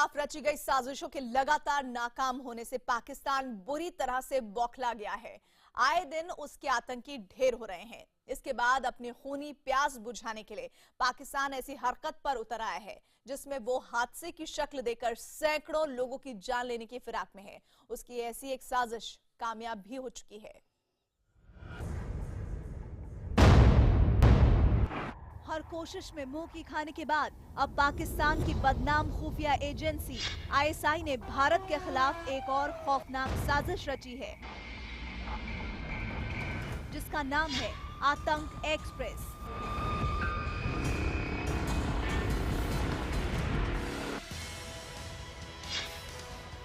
खिलाफ रची गई साजिशों के लगातार नाकाम होने से पाकिस्तान बुरी तरह से बौखला गया है। आए दिन उसके आतंकी ढेर हो रहे हैं। इसके बाद अपनी खूनी प्यास बुझाने के लिए पाकिस्तान ऐसी हरकत पर उतर आया है जिसमें वो हादसे की शक्ल देकर सैकड़ों लोगों की जान लेने की फिराक में है। उसकी ऐसी एक साजिश कामयाब भी हो चुकी है। हर कोशिश में मुंह की खाने के बाद अब पाकिस्तान की बदनाम खुफिया एजेंसी आईएसआई ने भारत के खिलाफ एक और खौफनाक साजिश रची है जिसका नाम है आतंक एक्सप्रेस।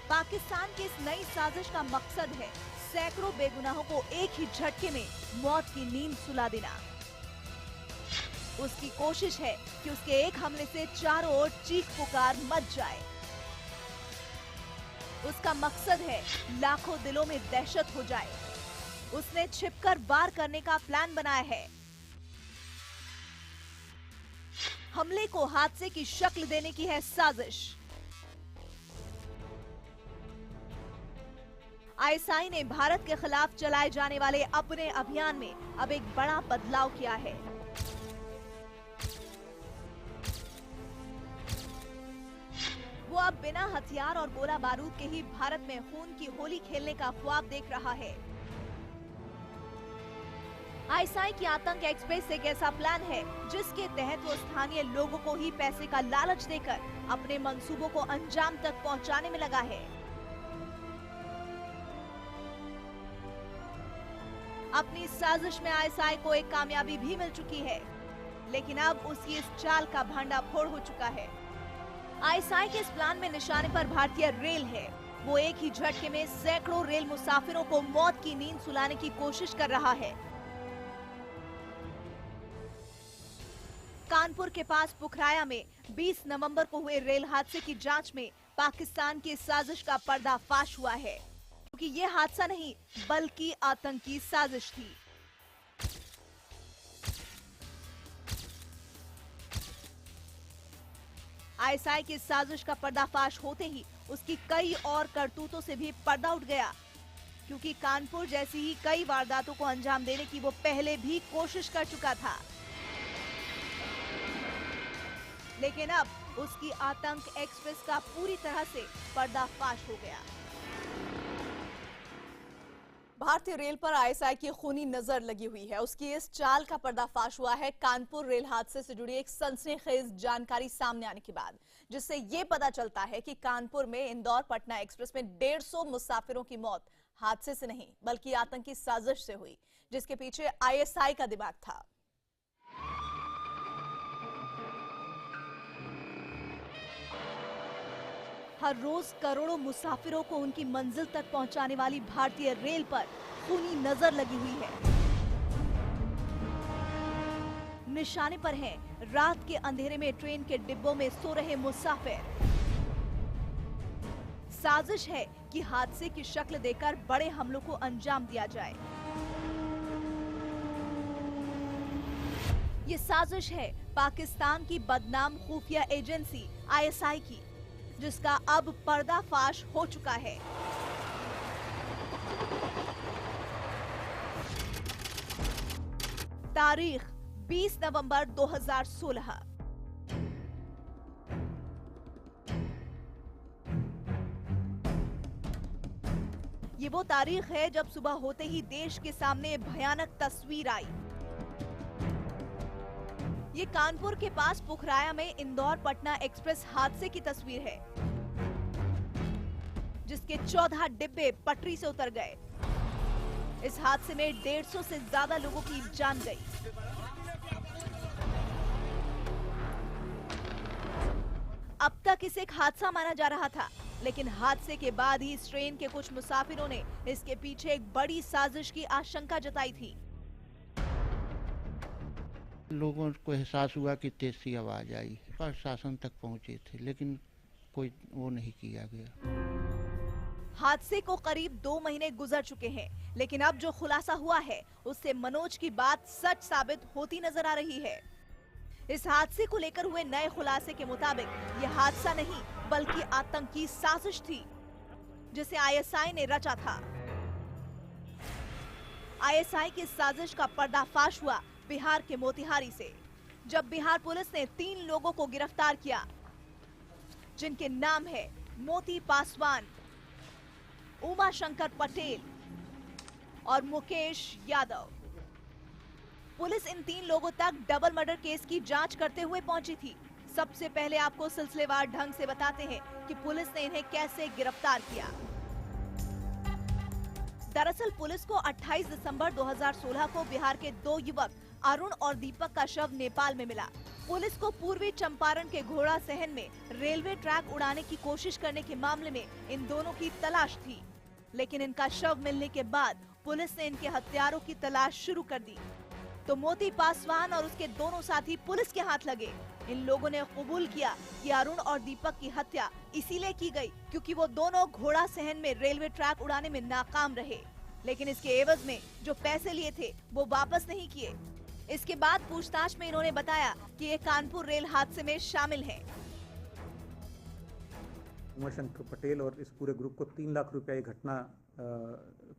पाकिस्तान की इस नई साजिश का मकसद है सैकड़ों बेगुनाहों को एक ही झटके में मौत की नींद सुला देना। उसकी कोशिश है कि उसके एक हमले से चारों ओर चीख पुकार मच जाए। उसका मकसद है लाखों दिलों में दहशत हो जाए। उसने छिपकर वार करने का प्लान बनाया है। हमले को हादसे की शक्ल देने की है साजिश। आईएसआई ने भारत के खिलाफ चलाए जाने वाले अपने अभियान में अब एक बड़ा बदलाव किया है। वो अब बिना हथियार और गोला बारूद के ही भारत में खून की होली खेलने का ख्वाब देख रहा है। आईएसआई की आतंक एक्सप्रेस एक ऐसा प्लान है जिसके तहत वो स्थानीय लोगों को ही पैसे का लालच देकर अपने मंसूबों को अंजाम तक पहुंचाने में लगा है। अपनी इस साजिश में आईएसआई को एक कामयाबी भी मिल चुकी है, लेकिन अब उसकी इस चाल का भंडाफोड़ हो चुका है। आईएसआई के इस प्लान में निशाने पर भारतीय रेल है। वो एक ही झटके में सैकड़ों रेल मुसाफिरों को मौत की नींद सुलाने की कोशिश कर रहा है। कानपुर के पास पुखराया में 20 नवंबर को हुए रेल हादसे की जांच में पाकिस्तान की साजिश का पर्दाफाश हुआ है, क्योंकि ये हादसा नहीं बल्कि आतंकी साजिश थी। आईएसआई की साजिश का पर्दाफाश होते ही उसकी कई और करतूतों से भी पर्दा उठ गया, क्योंकि कानपुर जैसी ही कई वारदातों को अंजाम देने की वो पहले भी कोशिश कर चुका था। लेकिन अब उसकी आतंक एक्सप्रेस का पूरी तरह से पर्दाफाश हो गया। भारतीय रेल पर आईएसआई की खूनी नजर लगी हुई है। उसकी इस चाल का पर्दाफाश हुआ है कानपुर रेल हादसे से जुड़ी एक सनसनीखेज जानकारी सामने आने के बाद, जिससे ये पता चलता है कि कानपुर में इंदौर पटना एक्सप्रेस में 150 मुसाफिरों की मौत हादसे से नहीं बल्कि आतंकी साजिश से हुई, जिसके पीछे आईएसआई का दिमाग था। हर रोज करोड़ों मुसाफिरों को उनकी मंजिल तक पहुंचाने वाली भारतीय रेल पर खूनी नजर लगी हुई है। निशाने पर हैं रात के अंधेरे में ट्रेन के डिब्बों में सो रहे मुसाफिर। साजिश है कि हादसे की शक्ल देकर बड़े हमलों को अंजाम दिया जाए। ये साजिश है पाकिस्तान की बदनाम खुफिया एजेंसी आईएसआई की, जिसका अब पर्दाफाश हो चुका है। तारीख 20 नवंबर 2016। ये वो तारीख है जब सुबह होते ही देश के सामने भयानक तस्वीर आई। ये कानपुर के पास पुखराया में इंदौर पटना एक्सप्रेस हादसे की तस्वीर है, जिसके 14 डिब्बे पटरी से उतर गए। इस हादसे में 150 से ज्यादा लोगों की जान गई। अब तक इसे एक हादसा माना जा रहा था, लेकिन हादसे के बाद ही इस ट्रेन के कुछ मुसाफिरों ने इसके पीछे एक बड़ी साजिश की आशंका जताई थी। लोगों को एहसास हुआ कि तेज सी आवाज आई, प्रशासन तक पहुंचे थे, लेकिन कोई वो नहीं किया गया। हादसे को करीब 2 महीने गुजर चुके हैं, लेकिन अब जो खुलासा हुआ है उससे मनोज की बात सच साबित होती नजर आ रही है। इस हादसे को लेकर हुए नए खुलासे के मुताबिक यह हादसा नहीं बल्कि आतंकी साजिश थी जिसे आईएसआई ने रचा था। आईएसआई की साजिश का पर्दाफाश हुआ बिहार के मोतिहारी से, जब बिहार पुलिस ने 3 लोगों को गिरफ्तार किया, जिनके नाम है मोती पासवान, उमा शंकर पटेल और मुकेश यादव। पुलिस इन 3 लोगों तक डबल मर्डर केस की जांच करते हुए पहुंची थी। सबसे पहले आपको सिलसिलेवार ढंग से बताते हैं कि पुलिस ने इन्हें कैसे गिरफ्तार किया। दरअसल पुलिस को 28 दिसंबर 2016 को बिहार के 2 युवक अरुण और दीपक का शव नेपाल में मिला। पुलिस को पूर्वी चंपारण के घोड़ा सहन में रेलवे ट्रैक उड़ाने की कोशिश करने के मामले में इन दोनों की तलाश थी, लेकिन इनका शव मिलने के बाद पुलिस ने इनके हत्यारों की तलाश शुरू कर दी तो मोती पासवान और उसके दोनों साथी पुलिस के हाथ लगे। इन लोगों ने कबूल किया कि अरुण और दीपक की हत्या इसीलिए की गई क्योंकि वो दोनों घोड़ा सहन में रेलवे ट्रैक उड़ाने में नाकाम रहे, लेकिन इसके एवज में जो पैसे लिए थे वो वापस नहीं किए। इसके बाद पूछताछ में इन्होंने बताया कि ये कानपुर रेल हादसे में शामिल हैं। उमा शंकर पटेल और इस पूरे ग्रुप को 3 लाख रुपया ये घटना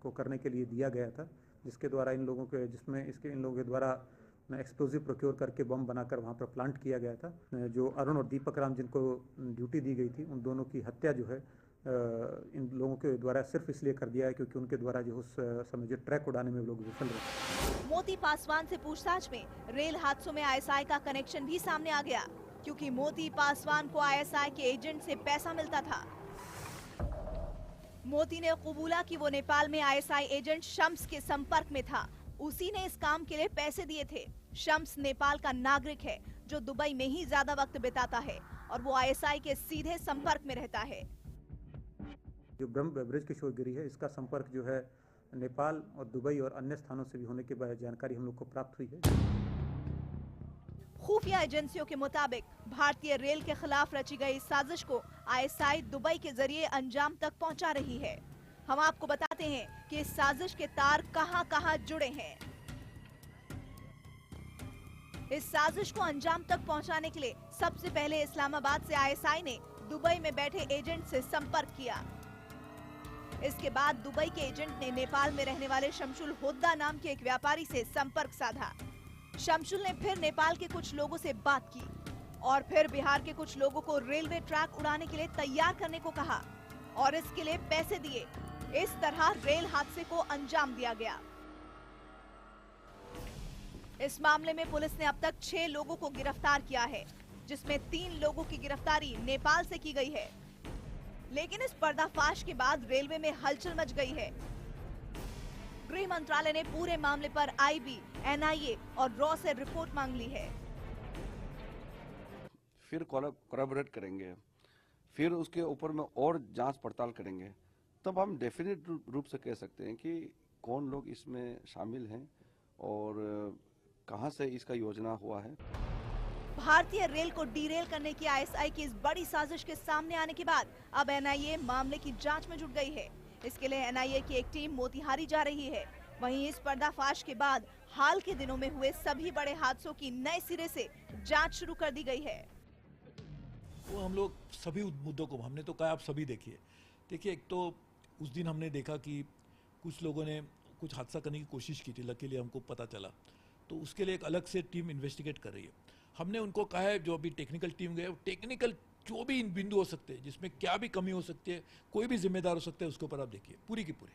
को करने के लिए दिया गया था, जिसके द्वारा इन लोगों के द्वारा एक्सप्लोजिव प्रोक्योर करके बम बनाकर वहां पर प्लांट किया गया था। जो अरुण और दीपक राम जिनको ड्यूटी दी गई थी, उन दोनों की हत्या जो है इन लोगों के द्वारा सिर्फ इसलिए कर दिया है क्योंकि उनके द्वारा जो उस समय जो ट्रैक उड़ाने में लोग विफल रहे। मोती पासवान से पूछताछ में रेल हादसों में आईएसआई का कनेक्शन भी सामने आ गया, क्योंकि मोती पासवान को आईएसआई के एजेंट से पैसा मिलता था। मोती ने कबूला कि वो नेपाल में आईएसआई एजेंट शम्स के संपर्क में था, उसी ने इस काम के लिए पैसे दिए थे। शम्स नेपाल का नागरिक है जो दुबई में ही ज्यादा वक्त बिताता है और वो आईएसआई के सीधे संपर्क में रहता है। जो ब्रज किशोरगिरी है, इसका संपर्क जो है नेपाल और दुबई और अन्य स्थानों से भी होने के बाद जानकारी हम लोग को प्राप्त हुई है। खुफिया एजेंसियों के मुताबिक भारतीय रेल के खिलाफ रची गई साजिश को आईएसआई दुबई के जरिए अंजाम तक पहुंचा रही है। हम आपको बताते हैं कि इस साजिश के तार कहां-कहां जुड़े हैं। इस साजिश को अंजाम तक पहुंचाने के लिए सबसे पहले इस्लामाबाद से आईएसआई ने दुबई में बैठे एजेंट से संपर्क किया। इसके बाद दुबई के एजेंट ने नेपाल में रहने वाले शमशुल होद्दा नाम के एक व्यापारी से संपर्क साधा। शमशुल ने फिर नेपाल के कुछ लोगों से बात की और फिर बिहार के कुछ लोगों को रेलवे ट्रैक उड़ाने के लिए तैयार करने को कहा और इसके लिए पैसे दिए। इस तरह रेल हादसे को अंजाम दिया गया। इस मामले में पुलिस ने अब तक 6 लोगों को गिरफ्तार किया है, जिसमें 3 लोगों की गिरफ्तारी नेपाल से की गई है। लेकिन इस पर्दाफाश के बाद रेलवे में हलचल मच गई है। गृह मंत्रालय ने पूरे मामले पर आईबी, एनआईए और रॉ से रिपोर्ट मांग ली है। फिर कोलैबोरेट करेंगे, फिर उसके ऊपर में और जांच पड़ताल करेंगे, तब हम डेफिनेट रूप से कह सकते हैं कि कौन लोग इसमें शामिल हैं और कहां से इसका योजना हुआ है। भारतीय रेल को डीरेल करने की आईएसआई की इस बड़ी साजिश के सामने आने के बाद अब एनआईए मामले की जांच में जुट गई है। इसके लिए एनआईए की एक टीम मोतिहारी जा रही है। वहीं इस पर्दाफाश के बाद हाल के दिनों में हुए सभी बड़े हादसों की नए सिरे से जांच शुरू कर दी गई है। वो हम लोग सभी मुद्दों को हमने तो कहा आप सभी देखिए। एक तो उस दिन हमने देखा कि कुछ लोगों ने कुछ हादसा करने की कोशिश की थी, लकीली हमको पता चला, तो उसके लिए एक अलग से टीम इन्वेस्टिगेट कर रही है। हमने उनको कहा है जो अभी टेक्निकल टीम गए, टेक्निकल जो भी इन बिंदु हो सकते हैं, जिसमें क्या भी कमी हो सकती है, कोई भी जिम्मेदार हो सकता है, उसके ऊपर आप देखिए पूरी की पूरी।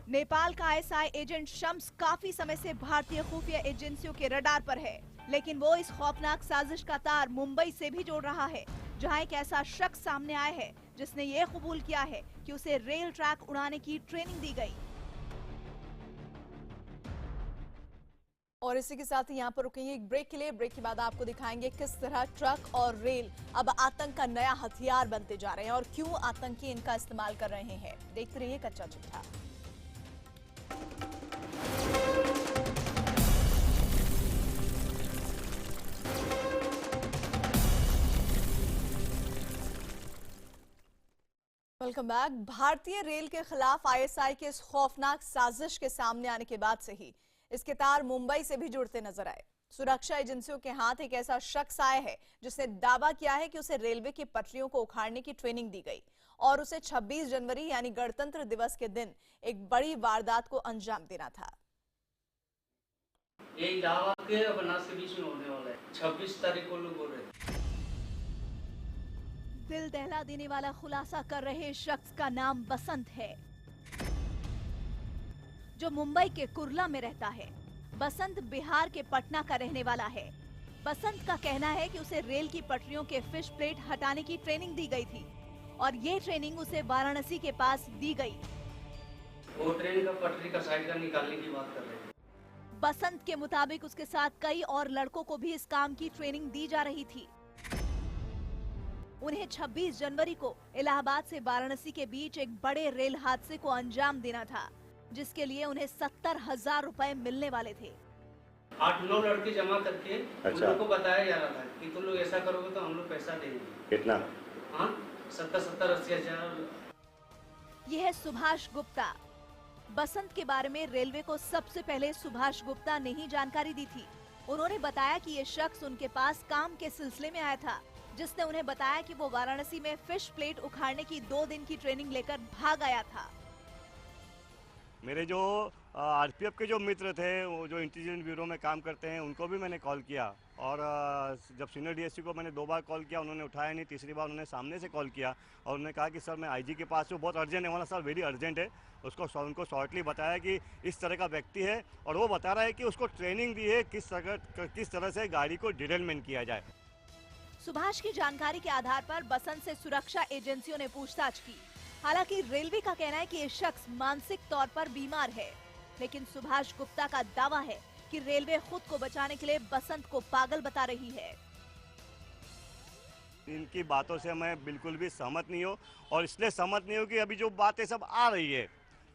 नेपाल का आईएसआई एजेंट शम्स काफी समय से भारतीय खुफिया एजेंसियों के रडार पर है, लेकिन वो इस खौफनाक साजिश का तार मुंबई से भी जोड़ रहा है, जहां एक ऐसा शख्स सामने आया है जिसने ये कबूल किया है कि उसे रेल ट्रैक उड़ाने की ट्रेनिंग दी गई। और इसी के साथ ही यहाँ पर रुकेंगे एक ब्रेक के लिए। ब्रेक के बाद आपको दिखाएंगे किस तरह ट्रक और रेल अब आतंक का नया हथियार बनते जा रहे हैं और क्यों आतंकी इनका इस्तेमाल कर रहे हैं। देखते रहिए कच्चा चिट्ठा। Welcome back. भारतीय रेल के खिलाफ आईएसआई के इस खौफनाक साजिश के सामने आने के बाद से ही इसके तार मुंबई से भी जुड़ते नजर आए। सुरक्षा एजेंसियों के हाथ एक ऐसा शख्स आया है जिसने दावा किया है कि उसे रेलवे की पटरियों को उखाड़ने की ट्रेनिंग दी गई और उसे 26 जनवरी यानी गणतंत्र दिवस के दिन एक बड़ी वारदात को अंजाम देना था। ये इलाहाबाद के और बनारस के बीच में होने वाला है। 26 तारीख को लोग बोल रहे हैं। दिल दहला देने वाला खुलासा कर रहे शख्स का नाम बसंत है, जो मुंबई के कुर्ला में रहता है। बसंत बिहार के पटना का रहने वाला है। बसंत का कहना है कि उसे रेल की पटरियों के फिश प्लेट हटाने की ट्रेनिंग दी गई थी और ये ट्रेनिंग उसे वाराणसी के पास दी गई। वो ट्रेन का पटरी का साइड का निकालने की बात कर रहे हैं। बसंत के मुताबिक उसके साथ कई और लड़कों को भी इस काम की ट्रेनिंग दी जा रही थी। उन्हें 26 जनवरी को इलाहाबाद से वाराणसी के बीच एक बड़े रेल हादसे को अंजाम देना था, जिसके लिए उन्हें 70,000 रुपए मिलने वाले थे। 8-9 लड़के जमा करके उन लोगों को बताया जा रहा था कि तुम लोग ऐसा करोगे तो हम लोग पैसा देंगे। कितना? हाँ, 70-80 हजार। यह है सुभाष गुप्ता। बसंत के बारे में रेलवे को सबसे पहले सुभाष गुप्ता ने ही जानकारी दी थी। उन्होंने बताया कि ये शख्स उनके पास काम के सिलसिले में आया था, जिसने उन्हें बताया कि वो वाराणसी में फिश प्लेट उखाड़ने की 2 दिन की ट्रेनिंग लेकर भाग आया था। मेरे जो आरपीएफ के जो मित्र थे, वो जो इंटेलिजेंस ब्यूरो में काम करते हैं, उनको भी मैंने कॉल किया और जब सीनियर डीएसपी को मैंने 2 बार कॉल किया, उन्होंने उठाया नहीं। तीसरी बार उन्होंने सामने से कॉल किया और उन्होंने कहा कि सर मैं आईजी के पास हूँ, बहुत अर्जेंट है। वाला सर वेरी अर्जेंट है। उनको शॉर्टली बताया कि इस तरह का व्यक्ति है और वो बता रहा है कि उसको ट्रेनिंग दी है किस तरह से गाड़ी को डिरेलमेंट किया जाए। सुभाष की जानकारी के आधार पर बसंत से सुरक्षा एजेंसियों ने पूछताछ की। हालांकि रेलवे का कहना है कि ये शख्स मानसिक तौर पर बीमार है, लेकिन सुभाष गुप्ता का दावा है कि रेलवे खुद को बचाने के लिए बसंत को पागल बता रही है। इनकी बातों से मैं बिल्कुल भी सहमत नहीं हूँ और इसलिए सहमत नहीं हूँ कि अभी जो बातें सब आ रही है,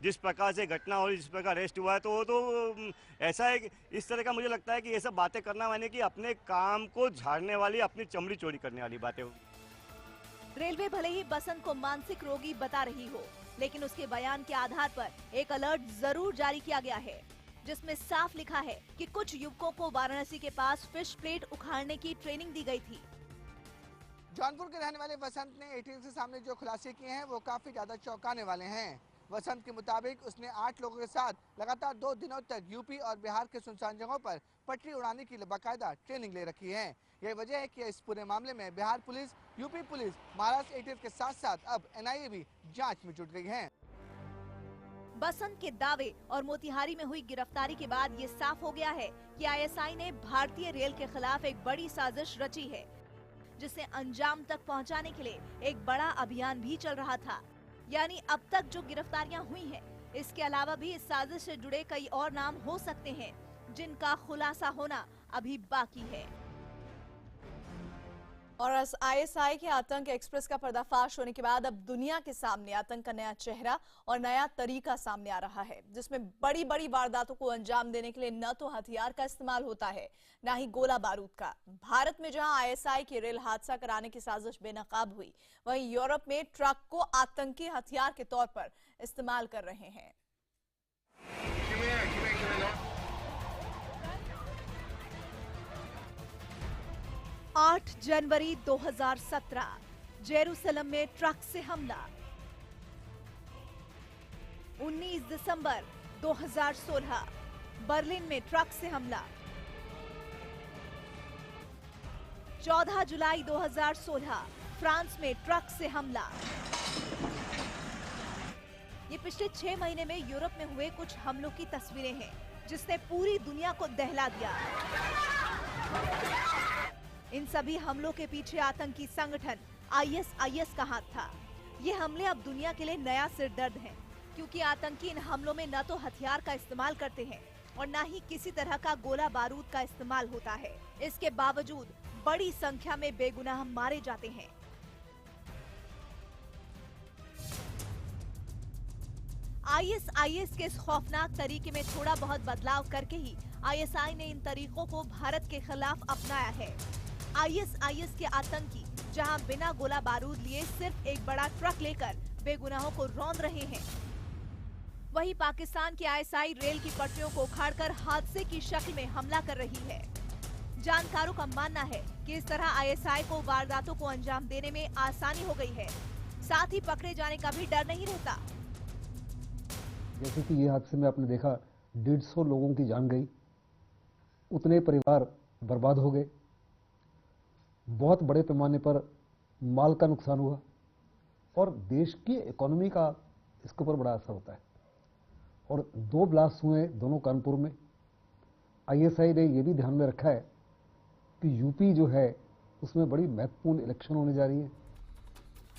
जिस प्रकार से घटना हो, जिस प्रकार अरेस्ट हुआ है, तो वो तो ऐसा है कि इस तरह का मुझे लगता है कि ये सब बातें करना माने कि अपने काम को झाड़ने वाली, अपनी चमड़ी चोरी करने वाली बातें होगी। रेलवे भले ही बसंत को मानसिक रोगी बता रही हो, लेकिन उसके बयान के आधार पर एक अलर्ट जरूर जारी किया गया है, जिसमें साफ लिखा है कि कुछ युवकों को वाराणसी के पास फिश प्लेट उखाड़ने की ट्रेनिंग दी गई थी। जौनपुर के रहने वाले वसंत ने एटीएन के सामने जो खुलासे किए हैं वो काफी ज्यादा चौंकाने वाले हैं। वसंत के मुताबिक उसने 8 लोगों के साथ लगातार 2 दिनों तक यूपी और बिहार के सुनसान जगहों पर पटरी उड़ाने की बाकायदा ट्रेनिंग ले रखी है। यही वजह है कि इस पूरे मामले में Bihar police, UP police, Maharashtra ATS के साथ साथ अब एनआईए भी जांच में जुट गई है। बसंत के दावे और मोतिहारी में हुई गिरफ्तारी के बाद ये साफ हो गया है कि आईएसआई ने भारतीय रेल के खिलाफ एक बड़ी साजिश रची है, जिसे अंजाम तक पहुंचाने के लिए एक बड़ा अभियान भी चल रहा था। यानी अब तक जो गिरफ्तारियां हुई हैं, इसके अलावा भी इस साजिश से जुड़े कई और नाम हो सकते हैं, जिनका खुलासा होना अभी बाकी है। और आईएसआई के आतंक एक्सप्रेस का पर्दाफाश होने के बाद अब दुनिया के सामने आतंक का नया चेहरा और नया तरीका सामने आ रहा है, जिसमें बड़ी बड़ी वारदातों को अंजाम देने के लिए न तो हथियार का इस्तेमाल होता है, न ही गोला बारूद का। भारत में जहां आईएसआई की रेल हादसा कराने की साजिश बेनकाब हुई, वहीं यूरोप में ट्रक को आतंकी हथियार के तौर पर इस्तेमाल कर रहे हैं। 8 जनवरी 2017 जेरूसलम में ट्रक से हमला। 19 दिसंबर 2016 बर्लिन में ट्रक से हमला। 14 जुलाई 2016 फ्रांस में ट्रक से हमला। ये पिछले 6 महीने में यूरोप में हुए कुछ हमलों की तस्वीरें हैं, जिसने पूरी दुनिया को दहला दिया। इन सभी हमलों के पीछे आतंकी संगठन आईएसआईएस का हाथ था। ये हमले अब दुनिया के लिए नया सिरदर्द हैं, क्योंकि आतंकी इन हमलों में न तो हथियार का इस्तेमाल करते हैं और न ही किसी तरह का गोला बारूद का इस्तेमाल होता है। इसके बावजूद बड़ी संख्या में बेगुनाह मारे जाते हैं। आईएसआईएस के इस खौफनाक तरीके में थोड़ा बहुत बदलाव करके ही आईएसआई ने इन तरीकों को भारत के खिलाफ अपनाया है। आईएसआईएस के आतंकी जहां बिना गोला बारूद लिए सिर्फ एक बड़ा ट्रक लेकर बेगुनाहों को रौंद रहे हैं, वहीं पाकिस्तान की आईएसआई रेल की पटरियों को उखाड़कर हादसे की शक्ल में हमला कर रही है। जानकारों का मानना है कि इस तरह आईएसआई को वारदातों को अंजाम देने में आसानी हो गई है, साथ ही पकड़े जाने का भी डर नहीं रहता। जैसे कि ये हादसे में आपने देखा 150 लोगों की जान गई, उतने परिवार बर्बाद हो गए, बहुत बड़े पैमाने पर माल का नुकसान हुआ और देश की इकोनॉमी का इसके ऊपर बड़ा असर होता है। और 2 ब्लास्ट हुए दोनों कानपुर में। आईएसआई ने यह भी ध्यान में रखा है कि यूपी जो है उसमें बड़ी महत्वपूर्ण इलेक्शन होने जा रही है।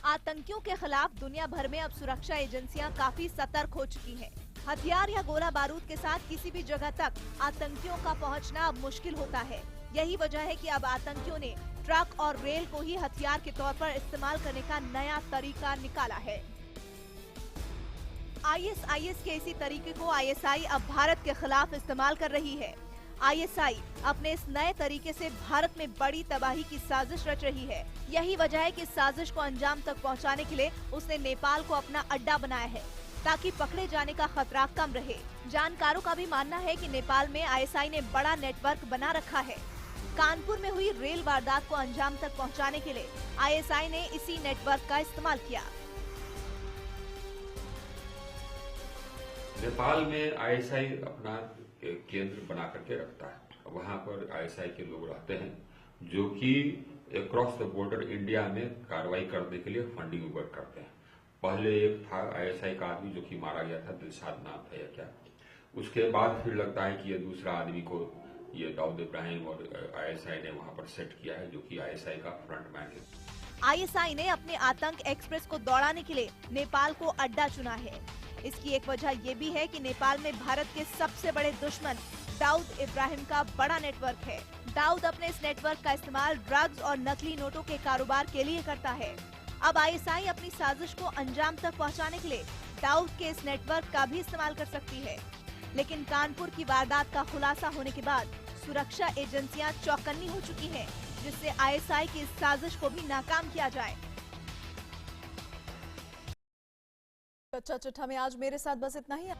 आतंकियों के खिलाफ दुनिया भर में अब सुरक्षा एजेंसियां काफी सतर्क हो चुकी हैं। हथियार या गोला बारूद के साथ किसी भी जगह तक आतंकियों का पहुंचना अब मुश्किल होता है। यही वजह है कि अब आतंकियों ने ट्रक और रेल को ही हथियार के तौर पर इस्तेमाल करने का नया तरीका निकाला है। आईएसआईएस के इसी तरीके को आईएसआई अब भारत के खिलाफ इस्तेमाल कर रही है। आईएसआई अपने इस नए तरीके से भारत में बड़ी तबाही की साजिश रच रही है। यही वजह है कि इस साजिश को अंजाम तक पहुंचाने के लिए उसने नेपाल को अपना अड्डा बनाया है, ताकि पकड़े जाने का खतरा कम रहे। जानकारों का भी मानना है कि नेपाल में आईएसआई ने बड़ा नेटवर्क बना रखा है। कानपुर में हुई रेल वारदात को अंजाम तक पहुंचाने के लिए आईएसआई ने इसी नेटवर्क का इस्तेमाल किया। नेपाल में आईएसआई अपना केंद्र बना करके रखता है। वहां पर आईएसआई के लोग रहते हैं जो कि अक्रॉस द बॉर्डर इंडिया में कार्रवाई करने के लिए फंडिंग वर्क करते हैं। पहले एक था आईएसआई का आदमी जो कि मारा गया था, दिलशाद नाम था या क्या। उसके बाद फिर लगता है कि ये दूसरा आदमी को ये दाऊद इब्राहिम और आईएसआई ने वहां पर सेट किया है, जो कि आईएसआई का फ्रंटमैन है। आईएसआई ने अपने आतंक एक्सप्रेस को दौड़ाने के लिए नेपाल को अड्डा चुना है। इसकी एक वजह ये भी है कि नेपाल में भारत के सबसे बड़े दुश्मन दाऊद इब्राहिम का बड़ा नेटवर्क है। दाऊद अपने इस नेटवर्क का इस्तेमाल ड्रग्स और नकली नोटों के कारोबार के लिए करता है। अब आईएसआई अपनी साजिश को अंजाम तक पहुंचाने के लिए दाऊद के इस नेटवर्क का भी इस्तेमाल कर सकती है। लेकिन कानपुर की वारदात का खुलासा होने के बाद सुरक्षा एजेंसियां चौकन्नी हो चुकी हैं, जिससे आईएसआई की इस साजिश को भी नाकाम किया जाए। चर्चा चिट्ठा में आज मेरे साथ बस इतना ही।